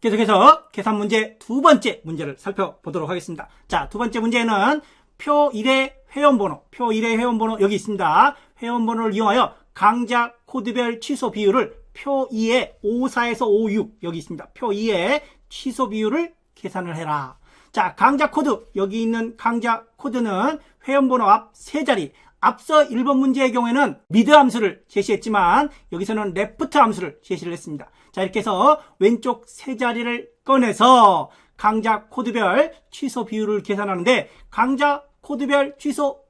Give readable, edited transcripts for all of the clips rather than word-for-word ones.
계속해서 계산 문제 두 번째 문제를 살펴보도록 하겠습니다. 자, 두 번째 문제는 표 1의 회원번호, 표 1의 회원번호 여기 있습니다. 회원번호를 이용하여 강좌 코드별 취소 비율을 표 2의 54에서 56 여기 있습니다. 표 2의 취소 비율을 계산을 해라. 자, 강좌 코드, 여기 있는 강좌 코드는 회원번호 앞 세 자리. 앞서 1번 문제의 경우에는 미드 함수를 제시했지만 여기서는 레프트 함수를 제시를 했습니다. 자, 이렇게 해서 왼쪽 세 자리를 꺼내서 강좌 코드별 취소 비율을 계산하는데, 강좌 코드별 취소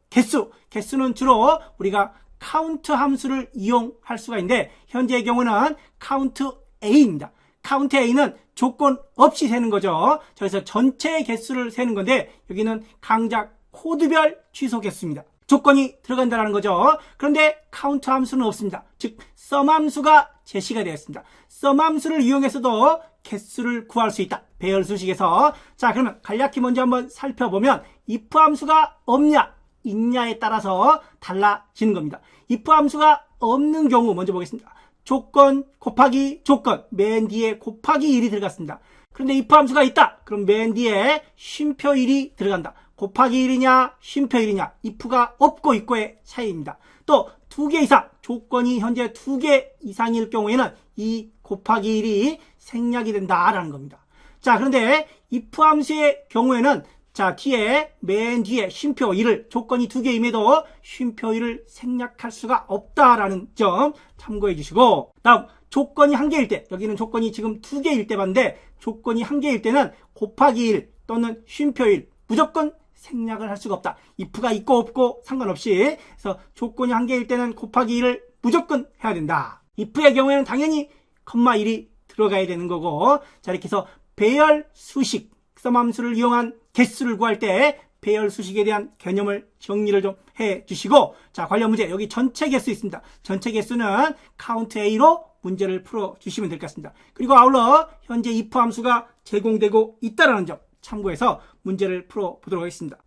개수는 주로 우리가 카운트 함수를 이용할 수가 있는데, 현재의 경우는 카운트 A입니다. 카운트 A는 조건 없이 세는 거죠. 그래서 전체 개수를 세는 건데, 여기는 강좌 코드별 취소 개수입니다. 조건이 들어간다는 거죠. 그런데 카운트 함수는 없습니다. 즉 sum 함수가 제시가 되어 있습니다. sum 함수를 이용해서도 개수를 구할 수 있다. 배열 수식에서. 자, 그러면 간략히 먼저 한번 살펴보면 if 함수가 없냐 있냐에 따라서 달라지는 겁니다. if 함수가 없는 경우 먼저 보겠습니다. 조건 곱하기 조건, 맨 뒤에 곱하기 1이 들어갔습니다. 그런데 if 함수가 있다. 그럼 맨 뒤에 쉼표 1이 들어간다. 곱하기 1이냐 쉼표 1이냐, if가 없고 있고의 차이입니다. 또 두 개 이상, 조건이 현재 두 개 이상일 경우에는 이 곱하기 1이 생략이 된다라는 겁니다. 자, 그런데 if 함수의 경우에는 자, 맨 뒤에 쉼표 1을, 조건이 두 개임에도 쉼표 1을 생략할 수가 없다라는 점 참고해 주시고, 다음 조건이 한 개일 때, 여기는 조건이 지금 두 개일 때 봤는데, 조건이 한 개일 때는 곱하기 1 또는 쉼표 1 무조건 생략을 할 수가 없다. if가 있고 없고 상관없이. 그래서 조건이 한 개일 때는 곱하기 1을 무조건 해야 된다. if의 경우에는 당연히 콤마 1이 들어가야 되는 거고. 자, 이렇게 해서 배열 수식, sum 함수를 이용한 개수를 구할 때 배열 수식에 대한 개념을 정리를 좀 해 주시고, 자, 관련 문제 여기 전체 개수 있습니다. 전체 개수는 count A로 문제를 풀어 주시면 될 것 같습니다. 그리고 아울러 현재 if 함수가 제공되고 있다는 점 참고해서 문제를 풀어보도록 하겠습니다.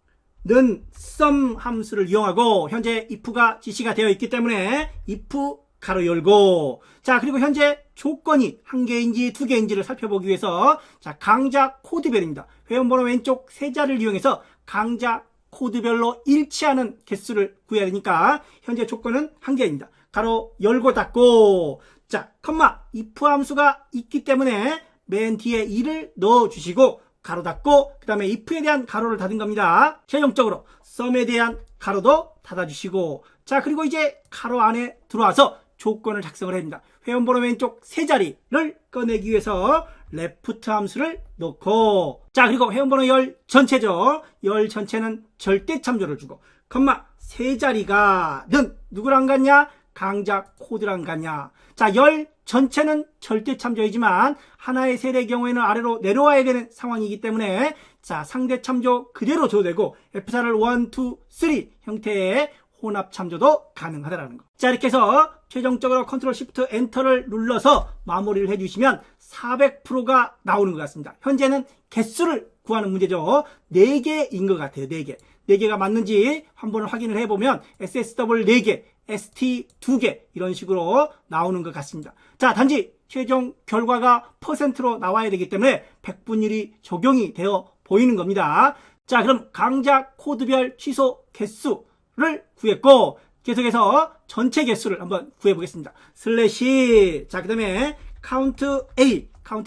는 sum 함수를 이용하고 현재 if가 지시가 되어 있기 때문에 if 가로 열고, 자, 그리고 현재 조건이 한 개인지 두 개인지를 살펴보기 위해서 자, 강좌 코드별입니다. 회원번호 왼쪽 세 자를 이용해서 강좌 코드별로 일치하는 개수를 구해야 되니까 현재 조건은 한 개입니다. 가로 열고 닫고, 자, 컴마 if 함수가 있기 때문에 맨 뒤에 2를 넣어 주시고 가로 닫고, 그 다음에 if에 대한 가로를 닫은 겁니다. 최종적으로 sum에 대한 가로도 닫아주시고, 자, 그리고 이제 가로 안에 들어와서 조건을 작성을 해야 됩니다. 회원번호 왼쪽 세 자리를 꺼내기 위해서 left 함수를 넣고, 자, 그리고 회원번호 열 전체죠. 열 전체는 절대 참조를 주고, 컴마 세 자리가 는 누구랑 같냐? 강좌 코드랑 같냐? 자, 열 전체는 절대 참조이지만 하나의 셀의 경우에는 아래로 내려와야 되는 상황이기 때문에 자, 상대 참조 그대로 줘도 되고 F4를 1, 2, 3 형태의 혼합 참조도 가능하다는 거. 자, 이렇게 해서 최종적으로 컨트롤 시프트 엔터를 눌러서 마무리를 해주시면 400%가 나오는 것 같습니다. 현재는 개수를 구하는 문제죠. 4개인 것 같아요. 4개. 4개가 맞는지 한번 확인을 해보면 SSW 4개, ST 2개 이런 식으로 나오는 것 같습니다. 자, 단지 최종 결과가 %로 나와야 되기 때문에 백분율이 적용이 되어 보이는 겁니다. 자, 그럼 강좌 코드별 취소 개수를 구했고, 계속해서 전체 개수를 한번 구해보겠습니다. 슬래시, 자, 그 다음에 count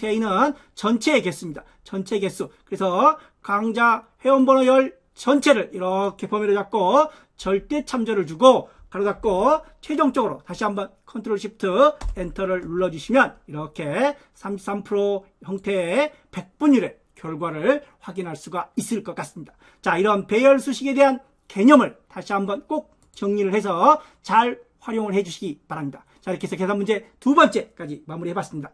A는 전체의 개수입니다. 전체 개수. 그래서 강좌 회원번호 열 전체를 이렇게 범위로 잡고 절대 참조를 주고 가로 닫고, 최종적으로 다시 한번 컨트롤 시프트 엔터를 눌러주시면 이렇게 33% 형태의 백분율의 결과를 확인할 수가 있을 것 같습니다. 자, 이런 배열 수식에 대한 개념을 다시 한번 꼭 정리를 해서 잘 활용을 해 주시기 바랍니다. 자, 이렇게 해서 계산 문제 두 번째까지 마무리해 봤습니다.